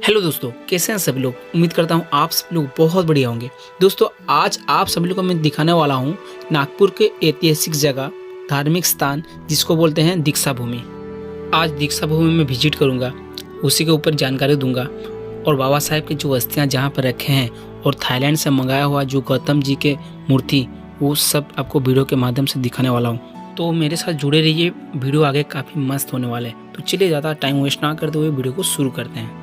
Hello दोस्तों, कैसे हैं सभी लोग। उम्मीद करता हूं आप सभी लोग बहुत बढ़िया होंगे। दोस्तों, आज आप सभी लोगों को मैं दिखाने वाला हूं नागपुर के ऐतिहासिक जगह, धार्मिक स्थान जिसको बोलते हैं दीक्षा भूमि। आज दीक्षा भूमि में विजिट करूंगा, उसी के ऊपर जानकारी दूंगा और बाबा साहेब की जो अस्थियां जहां पर रखे हैं और थाईलैंड से मंगाया हुआ जो गौतम जी के मूर्ति, वो सब आपको वीडियो के माध्यम से दिखाने वाला हूँ। तो मेरे साथ जुड़े रहिए, वीडियो आगे काफ़ी मस्त होने वाला है। तो चलिए ज़्यादा टाइम वेस्ट ना करते हुए वीडियो को शुरू करते हैं।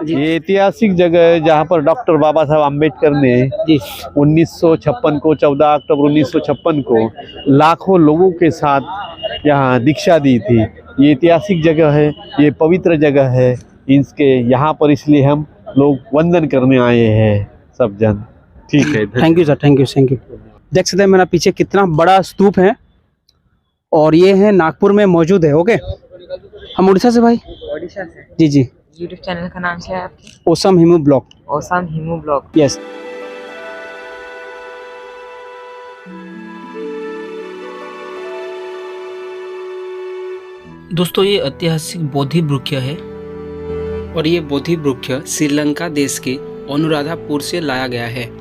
ये ऐतिहासिक जगह है जहाँ पर डॉक्टर बाबा साहब आम्बेडकर ने 1956 को 14 अक्टूबर 1956 को लाखों लोगों के साथ यहाँ दीक्षा दी थी। ये ऐतिहासिक जगह है, ये पवित्र जगह है इसके यहाँ पर, इसलिए हम लोग वंदन करने आए हैं सब जन। ठीक है, thank you sir, thank you thank you. देख सकते हैं मेरा पीछे कितना बड़ा स्तूप है और ये है नागपुर में मौजूद है। ओके, हम उड़ीसा से भाई। ओडिशा से। जी जी। यूट्यूब चैनल का नाम क्या है आपके? Awesome Hemu blog. Awesome Hemu blog. Yes. दोस्तों, ये ऐतिहासिक बोधि वृक्ष है और ये बोधि वृक्ष श्रीलंका देश के अनुराधापुर से लाया गया है।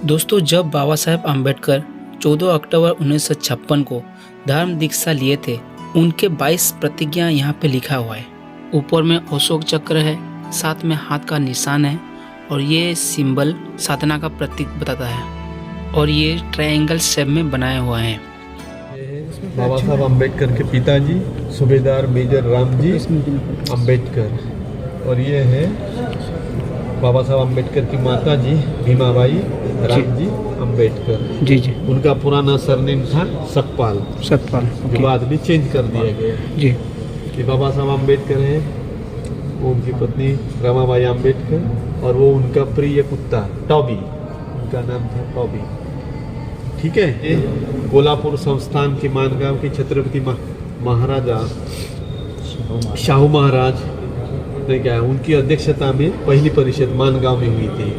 दोस्तों, जब बाबा साहेब आम्बेडकर 14 अक्टूबर 1956 को धर्म दीक्षा लिए थे, उनके 22 प्रतिज्ञा यहाँ पे लिखा हुआ है। ऊपर में अशोक चक्र है, साथ में हाथ का निशान है और ये सिंबल साधना का प्रतीक बताता है और ये ट्रायंगल शेप में बनाया हुआ है। बाबा साहब आम्बेडकर के पिताजी सूबेदार मेजर रामजी आम्बेडकर, और ये है बाबा साहब आम्बेडकर की माता जी भीमाबाई रामजी आम्बेडकर। जी जी। उनका पुराना सरनेम था सकपाल, जो बाद में चेंज कर दिया गया। जी। ये बाबा साहब आम्बेडकर हैं, वो उनकी पत्नी रमाबाई आम्बेडकर, और वो उनका प्रिय कुत्ता टॉबी, उनका नाम था टॉबी। ठीक है। ये कोल्हापुर संस्थान के मानगांव के छत्रपति महाराजा शाहू महाराज ने क्या, उनकी अध्यक्षता में पहली परिषद मानगांव में हुई थी।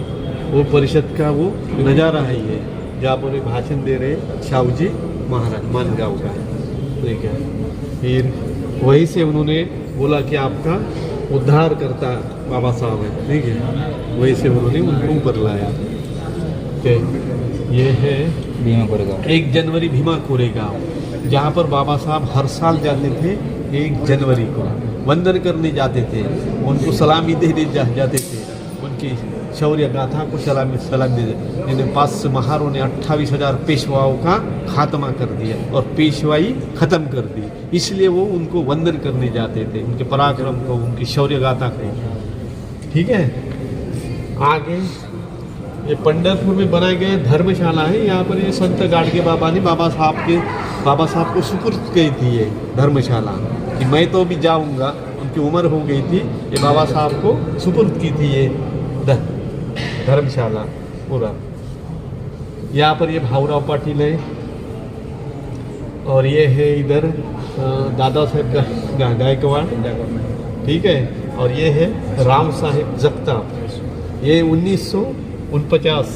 वो परिषद का वो नज़ारा है ये, जहाँ पर भाषण दे रहे शाहू जी महाराज मानगांव का। ठीक है। फिर वहीं से उन्होंने बोला कि आपका उद्धार करता बाबा साहब है। ठीक है। वहीं से उन्होंने उनको ऊपर लाया। ये है भीमा कोरेगांव, 1 जनवरी भीमा कोरेगांव, जहाँ पर बाबा साहब हर साल जाते थे 1 जनवरी को, वंदन करने जाते थे, उनको सलामी देने जाते थे, उनकी शौर्य गाथा को सलामी देने। 5 महारों ने 28,000 पेशवाओं का खात्मा कर दिया और पेशवाई खत्म कर दी, इसलिए वो उनको वंदन करने जाते थे, उनके पराक्रम को, उनकी शौर्य गाथा को। ठीक है। आगे ये पंढरपुर में बनाए गए धर्मशाला है। यहाँ पर ये संत गाडगे बाबा ने बाबा साहब को सुपुर्द की थी ये धर्मशाला, कि मैं तो भी जाऊँगा, उनकी उम्र हो गई थी, ये बाबा साहब को सुपुर्द की थी ये धर्मशाला पूरा। यहाँ पर ये भाऊराव पाटिल है, और ये है इधर दादा साहेब गायकवाड़। ठीक है। और ये है राम साहेब जगताप, ये 1949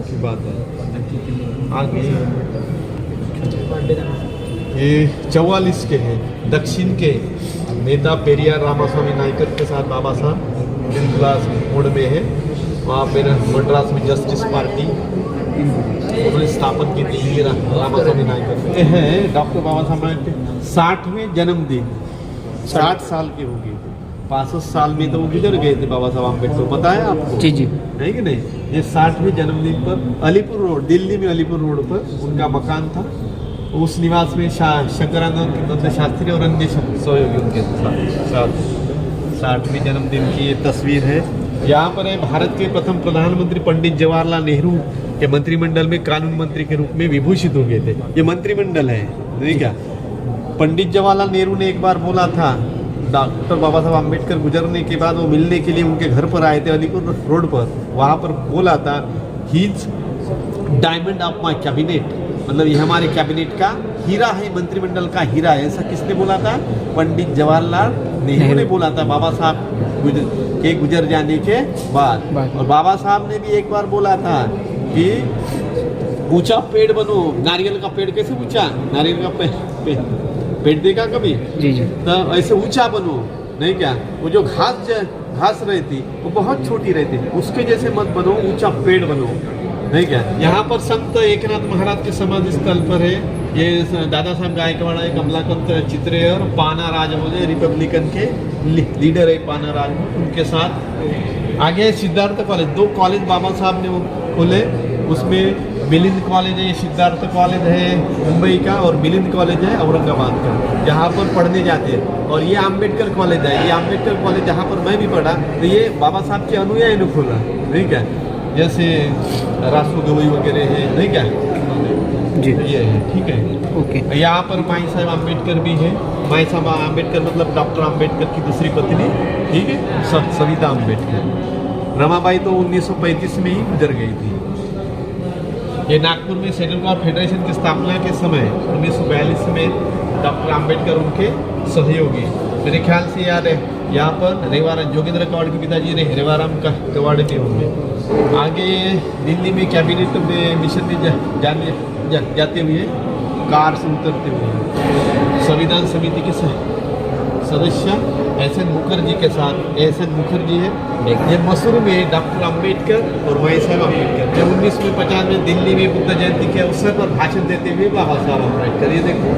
की बात है। आगे ये 44 के हैं, दक्षिण के नेता पेरियार रामास्वामी नायकर के साथ बाबा साहब 10th क्लास बोर्ड में है। वहाँ पे मद्रास में जस्टिस पार्टी उन्होंने स्थापन की थी रामास्वामी नायकर। ये है डॉक्टर बाबा साहब के 60वें जन्मदिन, 60 साल के हो गए थे। 65 साल में तो वो गुजर गए थे बाबा साहब आम्बेडकर, पता है आपको? जी जी। है कि नहीं? ये 60वें जन्मदिन पर अलीपुर रोड, दिल्ली में अलीपुर रोड पर उनका मकान था। उस निवास में शंकरानंद शास्त्री और अन्य सहयोगी उनके साथ 60वें जन्मदिन की ये तस्वीर है। यहाँ पर है भारत के प्रथम प्रधानमंत्री पंडित जवाहरलाल नेहरू के मंत्रिमंडल में कानून मंत्री के रूप में विभूषित हो गए थे। ये मंत्रिमंडल है, नहीं क्या। पंडित जवाहरलाल नेहरू ने एक बार बोला था, डॉक्टर बाबा साहब आम्बेडकर गुजरने के बाद वो मिलने के लिए उनके घर पर आए थे अलीपुर रोड पर, वहाँ पर बोला था he's diamond of my cabinet, मतलब ये हमारे कैबिनेट का हीरा है, मंत्रिमंडल का हीरा है। ऐसा किसने बोला था? पंडित जवाहरलाल नेहरू ने बोला था बाबा साहब के गुजर जाने के बाद। और बाबा साहब ने भी एक बार बोला था कि ऊंचा पेड़ बनो। नारियल का पेड़ कैसे ऊंचा? नारियल का पेड़ देखा कभी? जी जी। तो ऐसे ऊंचा बनो, नहीं क्या। वो जो घास रहती वो बहुत छोटी रहती, उसके जैसे मत बनो, ऊंचा पेड़ बनो, नहीं क्या। यहाँ पर संत एकनाथ महाराज के समाधि स्थल पर है ये दादा साहब गायकवाड़ है, कमलाकांत चित्रे और पाना राज बोले रिपब्लिकन के लीडर है पाना राज, उनके साथ। आगे सिद्धार्थ कॉलेज, 2 कॉलेज बाबा साहब ने खोले, उसमें मिलिंद कॉलेज है, सिद्धार्थ कॉलेज है मुंबई का, और मिलिंद कॉलेज है औरंगाबाद का, जहाँ पर पढ़ने जाते हैं। और ये आम्बेडकर कॉलेज है, ये आम्बेडकर कॉलेज जहाँ पर मैं भी पढ़ा, तो ये बाबा साहब के अनुयायी ने खोला, नहीं क्या। जैसे रासू गवई वगैरह है, नहीं क्या जी। ये है, ठीक है, ओके। यहाँ पर माई साहब आम्बेडकर भी है। माई साहब आम्बेडकर मतलब डॉक्टर आम्बेडकर की दूसरी पत्नी, ठीक है, सविता आम्बेडकर। रमाबाई तो 1935 में ही गुजर गई थी। ये नागपुर में सेंट्रल गवर्नमेंट फेडरेशन की स्थापना के समय 1942 में डॉक्टर आम्बेडकर उनके सहयोगी, मेरे ख्याल से याद है, यहाँ पर रेवाराम जोगेंद्र कवाड़ के पिताजी रेवाराम का कवाड़ भी होंगे। आगे दिल्ली में कैबिनेट में मिशन में जाते हुए कार से उतरते हुए संविधान समिति के सदस्य एस.एन. मुखर्जी के साथ, एस.एन. मुखर्जी है ये मसूर में डॉक्टर आम्बेडकर और माई साहब आम्बेडकर जब 1950 में दिल्ली में बुद्ध जयंती के अवसर पर भाषण देते हुए बाबा साहब आम्बेडकर, ये देखो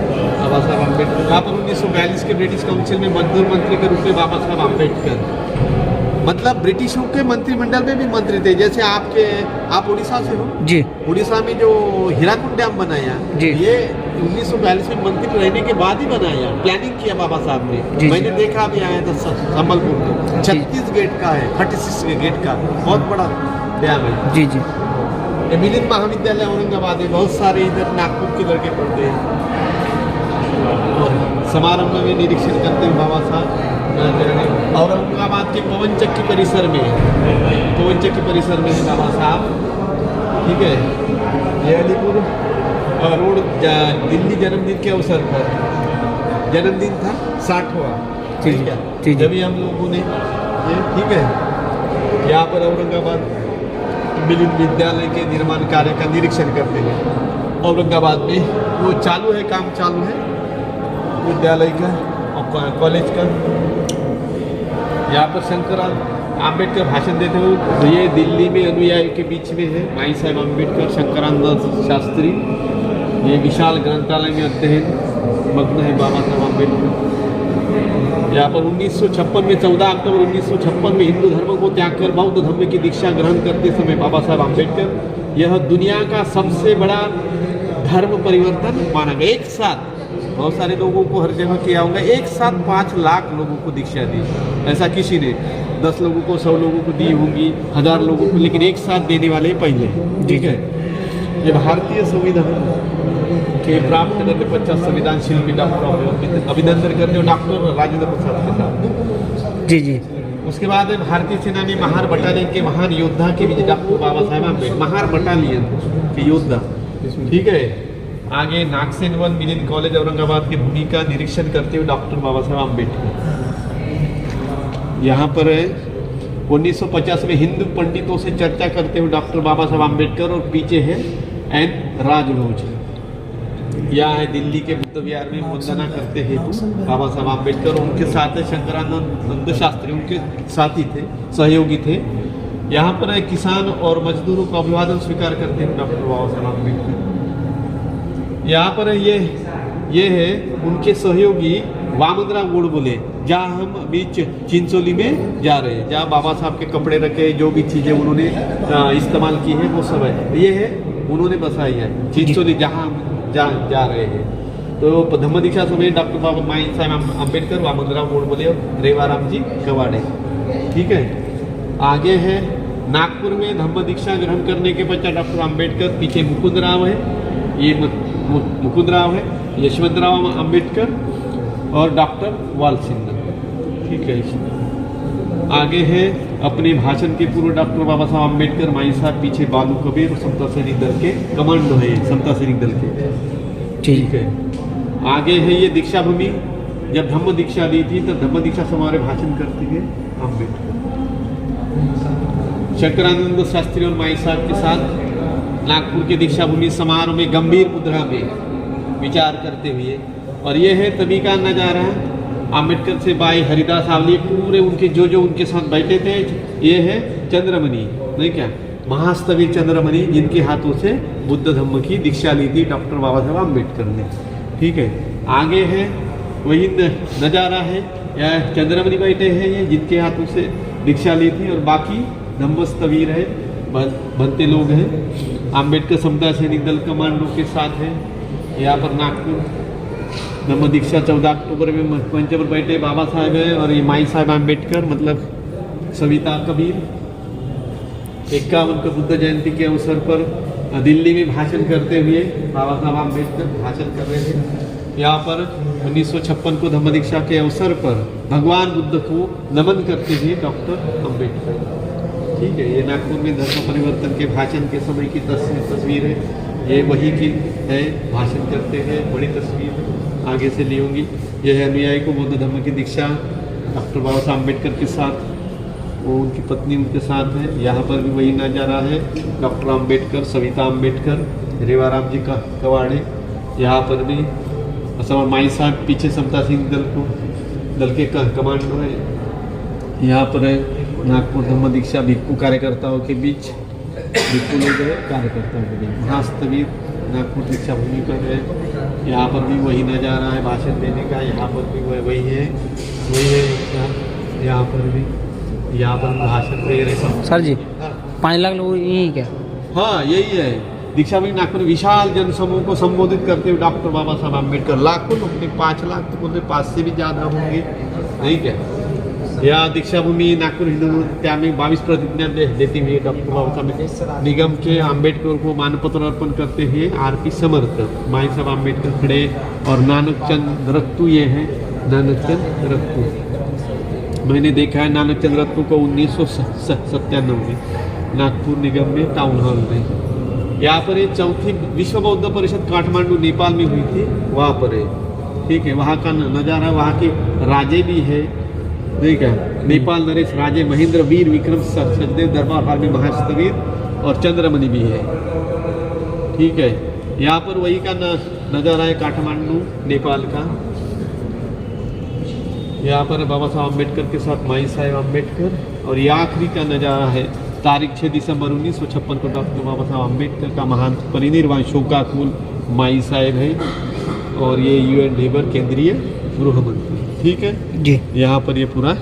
बाबा साहब आम्बेडकर। यहाँ पर 1942 के ब्रिटिश काउंसिल में मजदूर मंत्री के रूप में बाबा साहब आम्बेडकर, मतलब ब्रिटिशों के मंत्रिमंडल में भी मंत्री थे। जैसे आप उड़ीसा से हो जी। उड़ीसा में जो हीराकुंड डैम बनाया जी। ये 1942 में मंत्री रहने के बाद ही बनाया, प्लानिंग किया बाबा साहब ने। मैंने देखा भी आया था संबलपुर को, 36 गेट का है, 36 गेट का बहुत बड़ा डैम है। जी जी। ये मिलिंद महाविद्यालय औरंगाबाद है, बहुत सारे इधर नागपुर के लड़के पढ़ते हैं। और समारंभ में निरीक्षण करते हैं बाबा साहब औरंगाबाद के पवन चक्की परिसर में, है बाबा साहब, ठीक है। ये अलीपुर रोड दिल्ली जन्मदिन के अवसर पर, जन्मदिन था 60वां, ठीक है, जब हम लोगों ने ये, ठीक है, यहाँ पर औरंगाबाद मिलिंद विद्यालय के निर्माण कार्य का निरीक्षण करते हैं। औरंगाबाद में वो चालू है, काम चालू है विद्यालय का और कॉलेज का। यहाँ पर शंकरानंद आम्बेडकर भाषण देते हुए, तो ये दिल्ली में अनुयायी के बीच में है माई साहब आम्बेडकर, शंकरानंद शास्त्री। ये विशाल ग्रंथालय में अध्ययन मग्न है बाबा साहब आम्बेडकर। यहाँ पर 1956 में 14 अक्टूबर 1956 में हिंदू धर्म को त्याग कर बौद्ध धर्म की दीक्षा ग्रहण करते समय बाबा साहब आम्बेडकर, यह दुनिया का सबसे बड़ा धर्म परिवर्तन माना गया। एक साथ बहुत सारे लोगों को हर जगह किया होगा, एक साथ 5 लाख लोगों को दीक्षा दी, ऐसा किसी ने 10 लोगों को 100 लोगों को दी होंगी, 1000 लोगों को, लेकिन एक साथ देने वाले पहले, ठीक है। ये भारतीय संविधान के प्राप्त करने 50 संविधान शिल्पी डॉक्टर अभिनंदन करते हैं डॉक्टर राजेंद्र प्रसाद के साथ। जी जी। उसके बाद भारतीय सेना में महार बटालियन के महान योद्धा के भी डॉक्टर बाबा साहब आम्बेडकर, महार बटालियन के योद्धा, ठीक है। आगे नागसेन वन मिलिंद कॉलेज औरंगाबाद की भूमि का निरीक्षण करते हुए डॉक्टर बाबा साहब आम्बेडकर। यहाँ पर 1950 में हिंदू पंडितों से चर्चा करते हुए डॉक्टर बाबा साहब आम्बेडकर, और पीछे है एन राजलोच। यहाँ है दिल्ली के बुद्ध विहार में वंदना करते हैं बाबा साहब आम्बेडकर, उनके साथ है शंकरानंद शास्त्री, उनके साथी थे, सहयोगी थे। यहाँ पर है किसान और मजदूरों को अभिवादन स्वीकार करते हैं डॉक्टर बाबा साहब आम्बेडकर। यहाँ पर ये है उनके सहयोगी वामनराव गोडबोले, जहाँ हम अभी चिंचोली में जा रहे हैं, जहाँ बाबा साहब के कपड़े रखे, जो भी चीज़ें उन्होंने इस्तेमाल की है वो सब है, ये है उन्होंने बसाई है चिंचोली, जहाँ हम जा रहे हैं। तो धम्म दीक्षा समय डॉक्टर बाबा माई साहब आम्बेडकर, वामनराव गोडबोले और रेवाराम जी कवाड़े, ठीक है। आगे है नागपुर में धम्म दीक्षा ग्रहण करने के पश्चात डॉक्टर आम्बेडकर, पीछे मुकुंद राव है, ये मुकुंद राव है, यशवंतराव अंबेडकर और डॉक्टर वालसिंह। ठीक है, आगे है अपने भाषण के पूर्व डॉक्टर बाबा साहब अम्बेडकर, माई साहब, पीछे बालू कबीर और समता सैनिक दल के कमांडो है, समता सैनिक दल के। ठीक है, आगे है ये दीक्षा भूमि, जब धम्म दीक्षा दी थी तब धम्म दीक्षा समारोह भाषण करते थे अम्बेडकर। शंकरानंद शास्त्री और माई साहब के साथ नागपुर के दीक्षा भूमि समारोह में गंभीर मुद्रा में विचार करते हुए। और ये है तभी का नजारा, अम्बेडकर से बाई हरिदास आवली पूरे उनके जो उनके साथ बैठे थे। ये है चंद्रमणि, नहीं क्या, महास्तवीर चंद्रमणि, जिनके हाथों से बुद्ध धम्म की दीक्षा ली थी डॉक्टर बाबा साहब अम्बेडकर ने। ठीक है, आगे है वही नज़ारा है, यह चंद्रमणि बैठे हैं ये, जिनके हाथों से दीक्षा ली थी, और बाकी धम्मस्तवीर है, बनते लोग हैं। अम्बेडकर समता सैनिक दल कमांडो के साथ है। यहाँ पर नागपुर धम्म दीक्षा 14 अक्टूबर में मंच पर बैठे बाबा साहब है, और ये माई साहब अम्बेडकर मतलब सविता कबीर। 51 को बुद्ध जयंती के अवसर पर दिल्ली में भाषण करते हुए बाबा साहब अम्बेडकर भाषण कर रहे थे। यहाँ पर 1956 को धम्म दीक्षा के अवसर पर भगवान बुद्ध को नमन करते हुए डॉक्टर अम्बेडकर। ठीक है, ये नागपुर में धर्म परिवर्तन के भाषण के समय की तस्वीर है, ये वही की है, भाषण करते हैं, बड़ी तस्वीर आगे से ली होंगी। यह है अनुयायी को बौद्ध धर्म की दीक्षा डॉक्टर बाबा साहब अम्बेडकर के साथ, वो उनकी पत्नी उनके साथ है। यहाँ पर भी वही नज़ारा है, डॉक्टर अम्बेडकर, सविता अम्बेडकर, रेवाराम जी का कवाड़े। यहाँ पर भी असम माई साहब, पीछे समता सिंह दल के कमांडो है। यहाँ पर है नागपुर धम्म दीक्षा भिक्खू कार्यकर्ताओं के बीच, भिक्खू लोग है कार्यकर्ताओं के बीच, महास्तवीर नागपुर दीक्षा भूमि पर है। यहाँ पर भी वही नज़ारा है भाषण देने का, यहाँ पर भी वही है। यहाँ पर भी भाषण दे रहे सब। सर जी 5 लाख लोग यही क्या? हाँ, यही है दीक्षा भूमि नागपुर। विशाल जनसमूह को संबोधित करते हुए डॉक्टर बाबा साहब अम्बेडकर, लाखों लोग ने, 5 लाख तो बोलते, 5 से भी ज़्यादा होंगे, नहीं क्या। यह दीक्षा भूमि नागपुर हिंदू त्याग 22 प्रतिज्ञा देती हुई डॉक्टर बाबा साहब निगम के अम्बेडकर को मानपत्र अर्पण करते हुए आरपी समर्थ, माई साहब अम्बेडकर खड़े, और नानक चंद रत्तू, ये है नानक चंद रत्तू। मैंने देखा है नानक चंद रत्तू को 1997 में नागपुर निगम में टाउन हॉल में। यहाँ पर ये 4थी विश्व बौद्ध परिषद काठमांडू नेपाल में हुई थी, वहाँ पर है। ठीक है, वहाँ का नज़ारा, वहाँ के राजे भी है, ठीक है, नेपाल नरेश राजे महेंद्र वीर विक्रम सचदेव दरबार हाल में महास्तवीर, और चंद्रमणि भी है। ठीक है, यहाँ पर वही का नज़ारा है काठमांडू नेपाल का। यहाँ पर बाबा साहब अम्बेडकर के साथ माई साहब अम्बेडकर, और ये आखिरी का नज़ारा है तारीख 6 दिसंबर 1956 को डॉक्टर बाबा साहब अम्बेडकर का महान परिनिर्वाण शोकाकुल माई साहब है, और ये UN लेबर केंद्रीय गृह मंत्री। ठीक है जी, यहाँ पर ये पूरा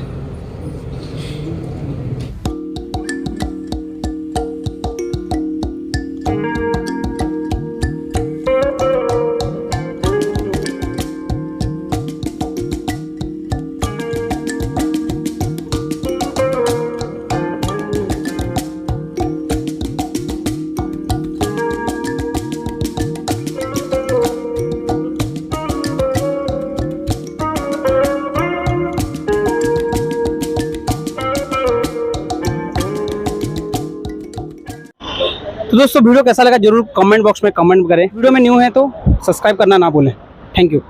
तो दोस्तों वीडियो कैसा लगा जरूर कमेंट बॉक्स में कमेंट करें। वीडियो में न्यू है तो सब्सक्राइब करना ना भूलें। Thank you.